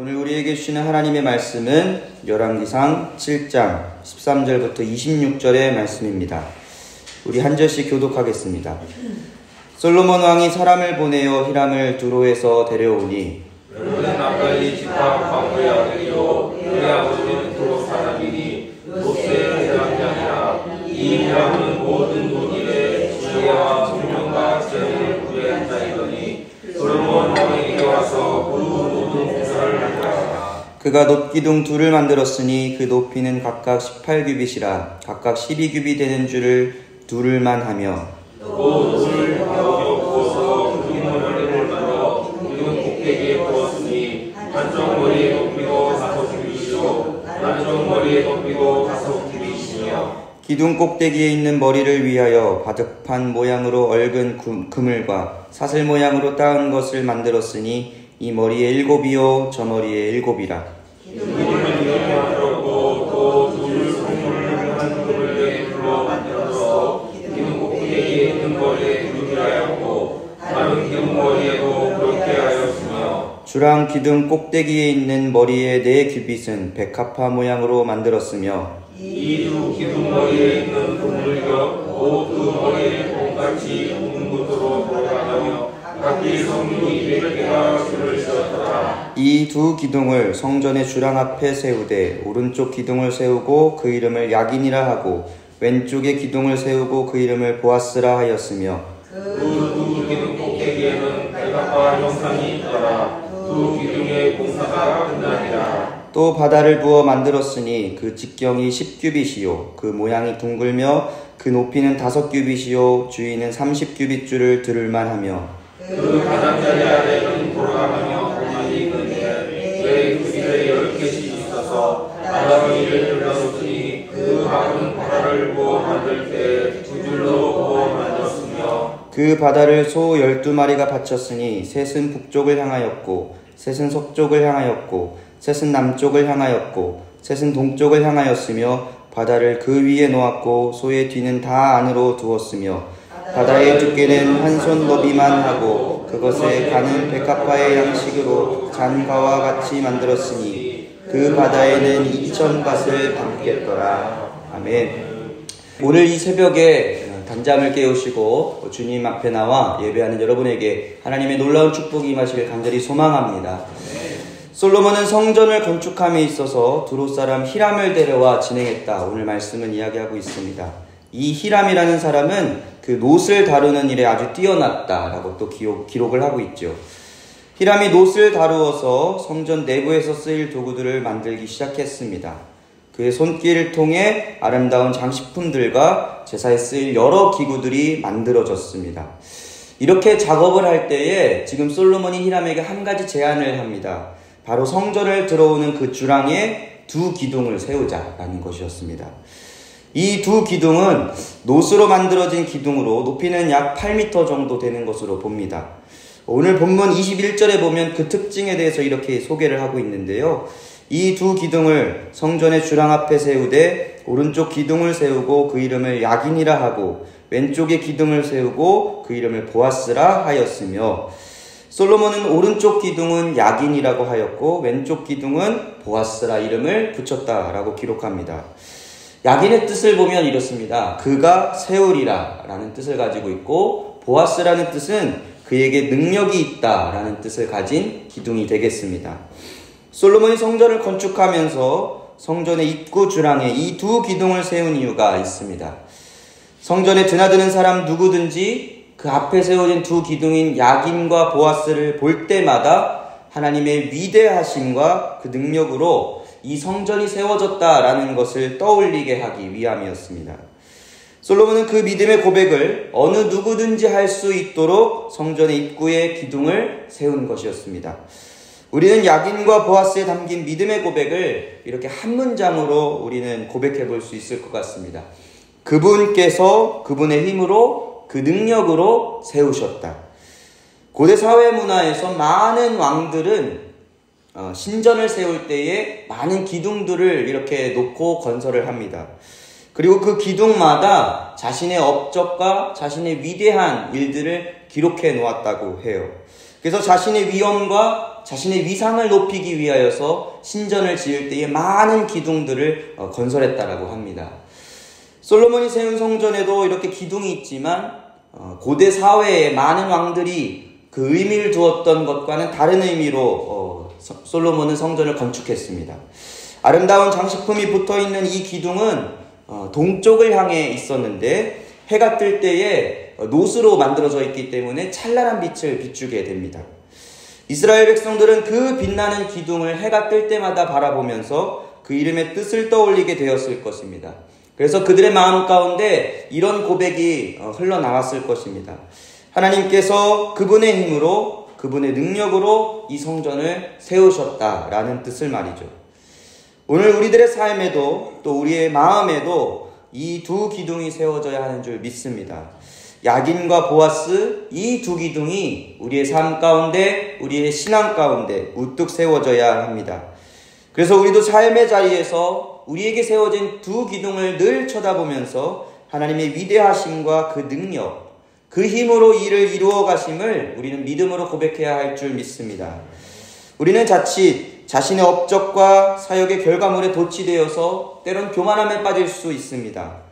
오늘 우리에게 주시는 하나님의 말씀은 열왕기상 7장 13절부터 26절의 말씀입니다. 우리 한 절씩 교독하겠습니다. 솔로몬 왕이 사람을 보내어 히람을 두로에서 데려오니 그는 naphtali 지파 광부의 아들이요 그의 아버지는 두로 사람이니 롯의 대장장이라. 이 히람은 모든 돈일에 지혜와 총명과 재능을 구해한 자이더니 솔로몬 왕에게 와서 그 모든 공사를 하더라. 그가 놋기둥 둘을 만들었으니 그 높이는 각각 18규빗이라 각각 12규빗 되는 줄을 둘을만 하며 또 돌을 부어서 그 머리를 만들어 기둥 꼭대기에 부었으니 한쪽 머리에 높이도 5규빗이요 한쪽 머리에 높이도 5규빗이며 기둥 꼭대기에 있는 머리를 위하여 바둑판 모양으로 얽은 그물과 사슬 모양으로 따은 것을 만들었으니 이 머리에 7이요 저 머리에 7이라. 기둥을 이렇게 만들었고 또 둘 성물을 한 그물에 불러 만들어서 기둥 꼭대기에 있는 머리에 두르게 하였고 다른 기둥 머리에도 그렇게 하였으며 주랑 기둥 꼭대기에 있는 머리에 4규빗은 백합화 모양으로 만들었으며 이 두 기둥 머리에 있는 그물과 그 머리에 똑같이 궁극으로 돌아가며 각기 성문이 200개가 줄을 세웠더라. 이 두 기둥을 성전의 주랑 앞에 세우되 오른쪽 기둥을 세우고 그 이름을 야긴이라 하고 왼쪽의 기둥을 세우고 그 이름을 보아스라 하였으며 그 두 기둥 꼭대기에는 백합화 형상이 있더라. 두 기둥의 공사가 끝나니라. 또 바다를 부어 만들었으니 그 직경이 10규빗이요 그 모양이 둥글며 그 높이는 5규빗이요 주위는 30규빗 줄을 들을만 하며 그 가장자리 아래는 돌아가며 공간이 있는데 왜 규빗에 10개씩 있어서 바다 위를 둘러쓰니 그 밖은 바다를 부어 만들 때 2줄로 부어 만들었으며 그 바다를 소 12마리가 바쳤으니 셋은 북쪽을 향하였고 셋은 서쪽을 향하였고 셋은 남쪽을 향하였고 셋은 동쪽을 향하였으며 바다를 그 위에 놓았고 소의 뒤는 다 안으로 두었으며 바다의 두께는 한 손 너비만 하고 그것에 가는 백합화의 양식으로 잔가와 같이 만들었으니 그 바다에는 2000밭을 담겠더라. 아멘. 오늘 이 새벽에 단잠을 깨우시고 주님 앞에 나와 예배하는 여러분에게 하나님의 놀라운 축복이 임하시길 간절히 소망합니다. 솔로몬은 성전을 건축함에 있어서 두로 사람 히람을 데려와 진행했다. 오늘 말씀은 이야기하고 있습니다. 이 히람이라는 사람은 그 놋을 다루는 일에 아주 뛰어났다라고 또 기록을 하고 있죠. 히람이 놋을 다루어서 성전 내부에서 쓰일 도구들을 만들기 시작했습니다. 그의 손길을 통해 아름다운 장식품들과 제사에 쓰일 여러 기구들이 만들어졌습니다. 이렇게 작업을 할 때에 지금 솔로몬이 히람에게 한 가지 제안을 합니다. 바로 성전을 들어오는 그 주랑에 2 기둥을 세우자라는 것이었습니다. 이 2 기둥은 놋으로 만들어진 기둥으로 높이는 약 8m 정도 되는 것으로 봅니다. 오늘 본문 21절에 보면 그 특징에 대해서 이렇게 소개를 하고 있는데요. 이 2 기둥을 성전의 주랑 앞에 세우되 오른쪽 기둥을 세우고 그 이름을 야긴이라 하고 왼쪽의 기둥을 세우고 그 이름을 보아스라 하였으며 솔로몬은 오른쪽 기둥은 야긴이라고 하였고 왼쪽 기둥은 보아스라 이름을 붙였다라고 기록합니다. 야긴의 뜻을 보면 이렇습니다. 그가 세우리라 라는 뜻을 가지고 있고 보아스라는 뜻은 그에게 능력이 있다 라는 뜻을 가진 기둥이 되겠습니다. 솔로몬이 성전을 건축하면서 성전의 입구 주랑에 이 2 기둥을 세운 이유가 있습니다. 성전에 드나드는 사람 누구든지 그 앞에 세워진 2 기둥인 야긴과 보아스를 볼 때마다 하나님의 위대하심과 그 능력으로 이 성전이 세워졌다라는 것을 떠올리게 하기 위함이었습니다. 솔로몬은 그 믿음의 고백을 어느 누구든지 할 수 있도록 성전의 입구에 기둥을 세운 것이었습니다. 우리는 야긴과 보아스에 담긴 믿음의 고백을 이렇게 한 문장으로 우리는 고백해 볼 수 있을 것 같습니다. 그분께서 그분의 힘으로 그 능력으로 세우셨다. 고대 사회 문화에서 많은 왕들은 신전을 세울 때에 많은 기둥들을 이렇게 놓고 건설을 합니다. 그리고 그 기둥마다 자신의 업적과 자신의 위대한 일들을 기록해 놓았다고 해요. 그래서 자신의 위엄과 자신의 위상을 높이기 위하여서 신전을 지을 때에 많은 기둥들을 건설했다라고 합니다. 솔로몬이 세운 성전에도 이렇게 기둥이 있지만 고대 사회에 많은 왕들이 그 의미를 두었던 것과는 다른 의미로 솔로몬은 성전을 건축했습니다. 아름다운 장식품이 붙어있는 이 기둥은 동쪽을 향해 있었는데 해가 뜰 때에 노스로 만들어져 있기 때문에 찬란한 빛을 비추게 됩니다. 이스라엘 백성들은 그 빛나는 기둥을 해가 뜰 때마다 바라보면서 그 이름의 뜻을 떠올리게 되었을 것입니다. 그래서 그들의 마음 가운데 이런 고백이 흘러나왔을 것입니다. 하나님께서 그분의 힘으로, 그분의 능력으로 이 성전을 세우셨다라는 뜻을 말이죠. 오늘 우리들의 삶에도 또 우리의 마음에도 이 두 기둥이 세워져야 하는 줄 믿습니다. 야긴과 보아스, 이 두 기둥이 우리의 삶 가운데, 우리의 신앙 가운데 우뚝 세워져야 합니다. 그래서 우리도 삶의 자리에서 우리에게 세워진 두 기둥을 늘 쳐다보면서 하나님의 위대하심과 그 능력, 그 힘으로 일을 이루어 가심을 우리는 믿음으로 고백해야 할 줄 믿습니다. 우리는 자칫 자신의 업적과 사역의 결과물에 도취되어서 때론 교만함에 빠질 수 있습니다.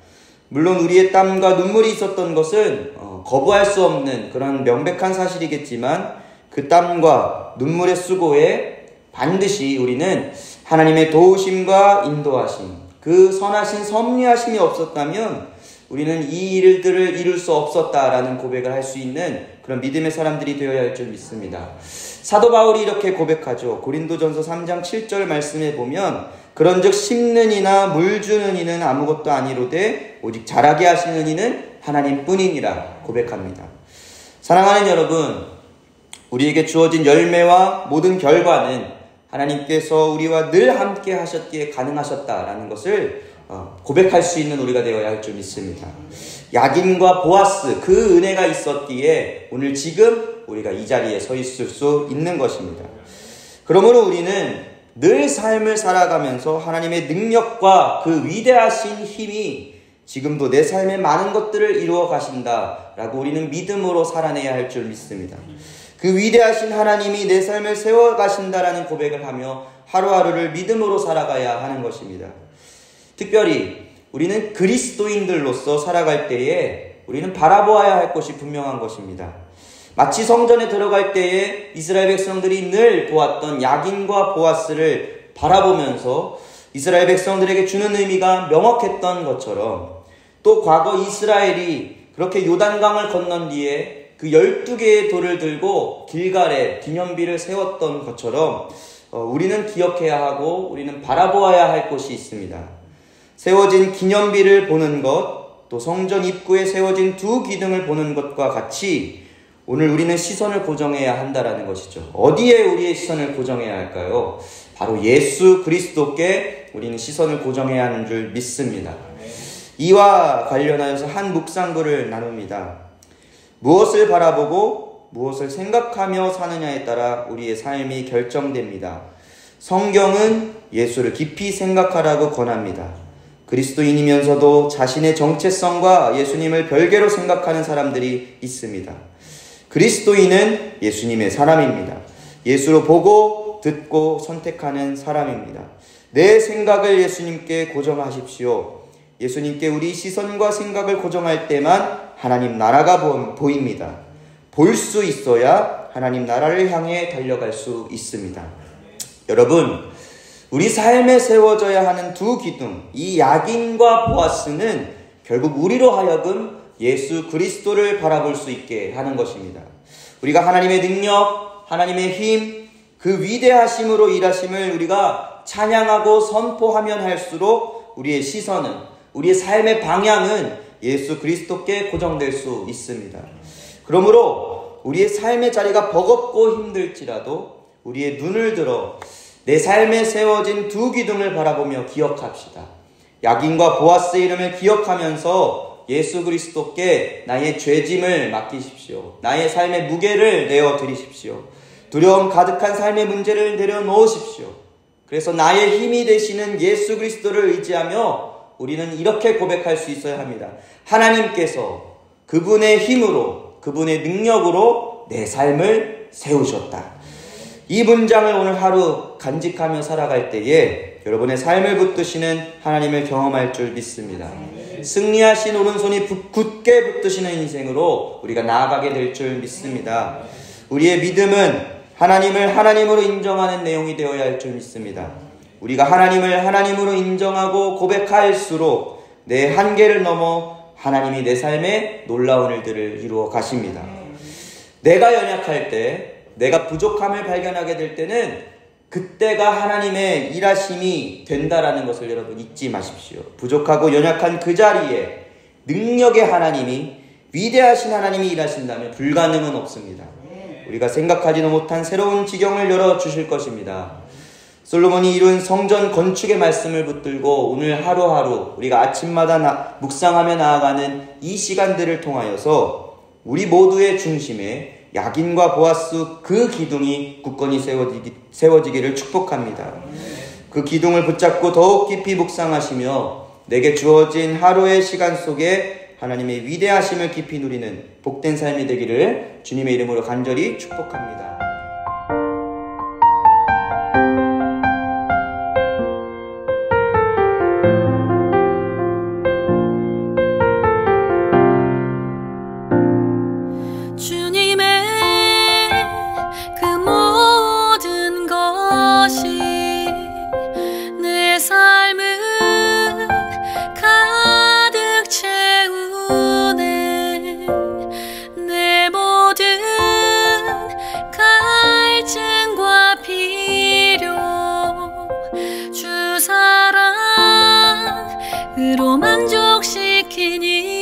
물론 우리의 땀과 눈물이 있었던 것은 거부할 수 없는 그런 명백한 사실이겠지만 그 땀과 눈물의 수고에 반드시 우리는 하나님의 도우심과 인도하심, 그 선하신 섭리하심이 없었다면 우리는 이 일들을 이룰 수 없었다라는 고백을 할 수 있는 그런 믿음의 사람들이 되어야 할 줄 믿습니다. 사도 바울이 이렇게 고백하죠. 고린도전서 3장 7절 말씀에 보면 그런즉 심는 이나 물 주는 이는 아무것도 아니로되 오직 자라게 하시는 이는 하나님뿐이니라 고백합니다. 사랑하는 여러분, 우리에게 주어진 열매와 모든 결과는 하나님께서 우리와 늘 함께 하셨기에 가능하셨다라는 것을 고백할 수 있는 우리가 되어야 할 줄 믿습니다. 야긴과 보아스, 그 은혜가 있었기에 오늘 지금 우리가 이 자리에 서 있을 수 있는 것입니다. 그러므로 우리는 늘 삶을 살아가면서 하나님의 능력과 그 위대하신 힘이 지금도 내 삶에 많은 것들을 이루어 가신다라고 우리는 믿음으로 살아내야 할 줄 믿습니다. 그 위대하신 하나님이 내 삶을 세워 가신다라는 고백을 하며 하루하루를 믿음으로 살아가야 하는 것입니다. 특별히 우리는 그리스도인들로서 살아갈 때에 우리는 바라보아야 할 것이 분명한 것입니다. 마치 성전에 들어갈 때에 이스라엘 백성들이 늘 보았던 야긴과 보아스를 바라보면서 이스라엘 백성들에게 주는 의미가 명확했던 것처럼 또 과거 이스라엘이 그렇게 요단강을 건넌 뒤에 그 12개의 돌을 들고 길갈에 기념비를 세웠던 것처럼 우리는 기억해야 하고 우리는 바라보아야 할 것이 있습니다. 세워진 기념비를 보는 것, 또 성전 입구에 세워진 두 기둥을 보는 것과 같이 오늘 우리는 시선을 고정해야 한다라는 것이죠. 어디에 우리의 시선을 고정해야 할까요? 바로 예수 그리스도께 우리는 시선을 고정해야 하는 줄 믿습니다. 이와 관련하여서 한 묵상구를 나눕니다. 무엇을 바라보고 무엇을 생각하며 사느냐에 따라 우리의 삶이 결정됩니다. 성경은 예수를 깊이 생각하라고 권합니다. 그리스도인이면서도 자신의 정체성과 예수님을 별개로 생각하는 사람들이 있습니다. 그리스도인은 예수님의 사람입니다. 예수로 보고 듣고 선택하는 사람입니다. 내 생각을 예수님께 고정하십시오. 예수님께 우리 시선과 생각을 고정할 때만 하나님 나라가 보입니다. 볼 수 있어야 하나님 나라를 향해 달려갈 수 있습니다. 여러분, 우리 삶에 세워져야 하는 두 기둥, 이 야긴과 보아스는 결국 우리로 하여금 예수 그리스도를 바라볼 수 있게 하는 것입니다. 우리가 하나님의 능력, 하나님의 힘, 그 위대하심으로 일하심을 우리가 찬양하고 선포하면 할수록 우리의 시선은, 우리의 삶의 방향은 예수 그리스도께 고정될 수 있습니다. 그러므로 우리의 삶의 자리가 버겁고 힘들지라도 우리의 눈을 들어 내 삶에 세워진 두 기둥을 바라보며 기억합시다. 야긴과 보아스의 이름을 기억하면서 예수 그리스도께 나의 죄짐을 맡기십시오. 나의 삶의 무게를 내어드리십시오. 두려움 가득한 삶의 문제를 내려놓으십시오. 그래서 나의 힘이 되시는 예수 그리스도를 의지하며 우리는 이렇게 고백할 수 있어야 합니다. 하나님께서 그분의 힘으로, 그분의 능력으로 내 삶을 세우셨다. 이 문장을 오늘 하루 간직하며 살아갈 때에 여러분의 삶을 붙드시는 하나님을 경험할 줄 믿습니다. 승리하신 오른손이 굳게 붙드시는 인생으로 우리가 나아가게 될 줄 믿습니다. 우리의 믿음은 하나님을 하나님으로 인정하는 내용이 되어야 할 줄 믿습니다. 우리가 하나님을 하나님으로 인정하고 고백할수록 내 한계를 넘어 하나님이 내 삶에 놀라운 일들을 이루어 가십니다. 내가 연약할 때, 내가 부족함을 발견하게 될 때는 그때가 하나님의 일하심이 된다라는 것을 여러분 잊지 마십시오. 부족하고 연약한 그 자리에 능력의 하나님이, 위대하신 하나님이 일하신다면 불가능은 없습니다. 우리가 생각하지도 못한 새로운 지경을 열어주실 것입니다. 솔로몬이 이룬 성전 건축의 말씀을 붙들고 오늘 하루하루 우리가 아침마다 묵상하며 나아가는 이 시간들을 통하여서 우리 모두의 중심에 야긴과 보아스 그 기둥이 굳건히 세워지기를 축복합니다. 그 기둥을 붙잡고 더욱 깊이 묵상하시며 내게 주어진 하루의 시간 속에 하나님의 위대하심을 깊이 누리는 복된 삶이 되기를 주님의 이름으로 간절히 축복합니다. 으로 만족시키니